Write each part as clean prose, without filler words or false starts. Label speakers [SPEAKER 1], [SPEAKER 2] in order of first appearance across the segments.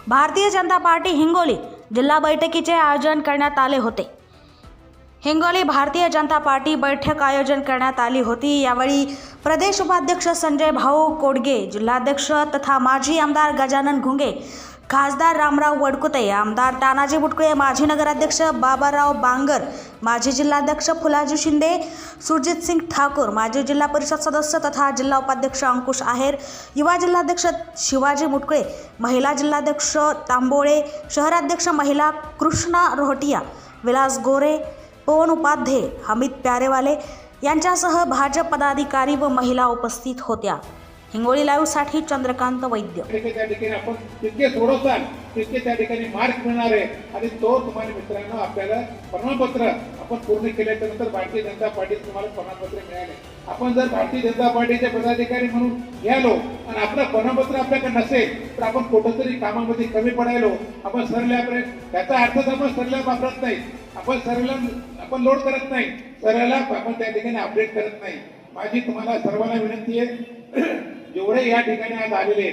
[SPEAKER 1] Bharatiya Janata party Hingoli जिल्हा बैठकीचे आयोजन करण्यात आले होते। हिंगोली भारतीय जनता पार्टी बैठक आयोजन करण्यात आली होती। यावेळी प्रदेश उपाध्यक्ष संजय भाऊ कोडगे, जिल्हाध्यक्ष तथा माजी आमदार गजानन घुंगे, खासदार रामराव वडकुते, आमदार तानाजी बुटकुळे, माजी नगराध्यक्ष बाबाराव बांगर, माजी जिल्हाध्यक्ष फुलाजी शिंदे, सुरजित सिंग ठाकूर, माजी जिल्हा परिषद सदस्य तथा जिल्हा उपाध्यक्ष अंकुश आहेर, युवा जिल्हाध्यक्ष शिवाजी मुटकुळे, महिला जिल्हाध्यक्ष तांबोळे, शहराध्यक्ष महिला कृष्णा रोहटिया, विलास गोरे, पवन उपाध्ये, हमीद प्यारेवाले यांच्यासह भाजप पदाधिकारी व महिला उपस्थित होत्या। हिंगोली लाईव्ह साठी चंद्रकांत वैद्य।
[SPEAKER 2] त्या ठिकाणी आपण तितके सोडवताल तितके त्या ठिकाणी मार्क मिळणार आहे आणि तो तुम्हाला मित्रांनो आपल्याला प्रमाणपत्र आपण पूर्ण केल्याच्या नंतर भारतीय जनता पार्टीचे तुम्हाला प्रमाणपत्र मिळाले। आपण जर भारतीय जनता पार्टीचे पदाधिकारी म्हणून गेलो आणि आपलं प्रमाणपत्र आपल्याकडे नसेल तर आपण कुठेतरी कामामध्ये कमी पडायलो, आपण सरल्यापर्यंत त्याचा अर्थ आपण सरल्या वापरत नाही, आपण सरला आपण लोड करत नाही, सरला आपण त्या ठिकाणी अपडेट करत नाही। माझी तुम्हाला सर्वांना विनंती आहे, जेवढे या ठिकाणी आज आलेले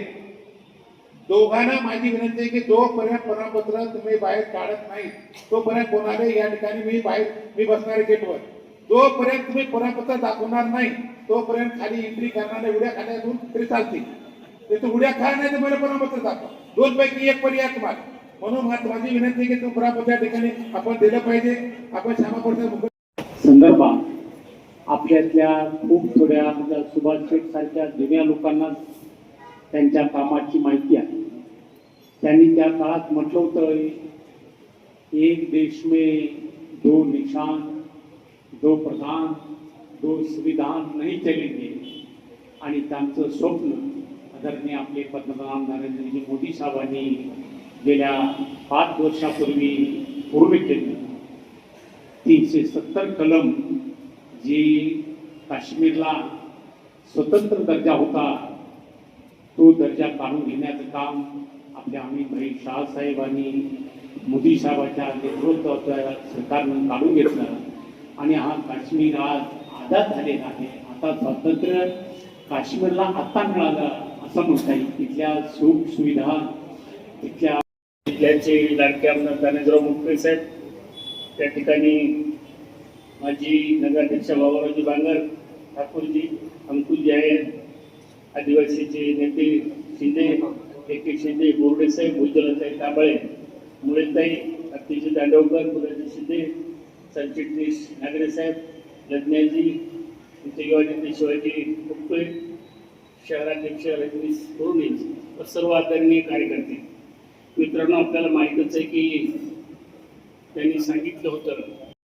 [SPEAKER 2] दोघांना माझी विनंती आहे की जोपर्यंत प्रमाणपत्र तुम्ही बाहेर काढत नाही तोपर्यंत कोणाला या ठिकाणी मी बसणार गेटवर, जोपर्यंत तुम्ही प्रमाणपत्र दाखवणार नाही तोपर्यंत खाली एंट्री करणाऱ्या उड्या खाण्यातून तरी चालतील, ते तू उड्या खा नाही तर मला प्रमाणपत्र दाखवा, दोन पैकी एक पर्याय तुम्हाला। म्हणून माझी विनंती आहे की तुम्ही प्रमाणपत्र या ठिकाणी आपण दिलं पाहिजे। आपण श्यामापूरच्या
[SPEAKER 3] संदर्भात आपल्यातल्या खूप थोड्या सुभाष शेठ सारख्या जुन्या लोकांना त्यांच्या कामाची माहिती आहे। त्यांनी त्या काळात म्हटलं होतं, एक देश में दो निशान, दो प्रधान, दो संविधान नहीं चलेंगे। आणि त्यांचं स्वप्न आदरणीय आपले पंतप्रधान नरेंद्रजी मोदी साहेबांनी गेल्या 5 वर्षापूर्वी पूर्ण केले। 370 कलम जी काश्मीरला स्वतंत्र दर्जा होता तो दर्जा काढून घेण्याचं काम आपल्या अमितभाई शाह साहेबांनी मोदी साहेबांच्या नेतृत्वाच्या सरकारनं काढून घेतलं आणि हा काश्मीर आज आझाद झालेला आहे। आता स्वातंत्र्य काश्मीरला आता मिळालं असं म्हणता येईल। तिथल्या सुख सुविधा, तिथल्याचे लाडके आमदार तानाजीराव मुटकुळे साहेब, त्या ठिकाणी माजी नगराध्यक्ष बाबारावजी बांगर, ठाकूरजी, अंकुशजी आहेत, आदिवासीचे नेते शिंदे, एक शिंदे, बोर्डे साहेब, भुजबळासाहेब तांबळे, मुळेताई, अतिशय दांडवकर, फुलाजी शिंदे, सरचिटणीस नागरे साहेब, लग्नाजी, युवा नेते शिवाजी मुटकुळे, शहराध्यक्ष रजनीश फडणवीस व सर्व आदरणीय कार्यकर्ते मित्रांनो, आपल्याला माहीतच आहे की त्यांनी सांगितलं होतं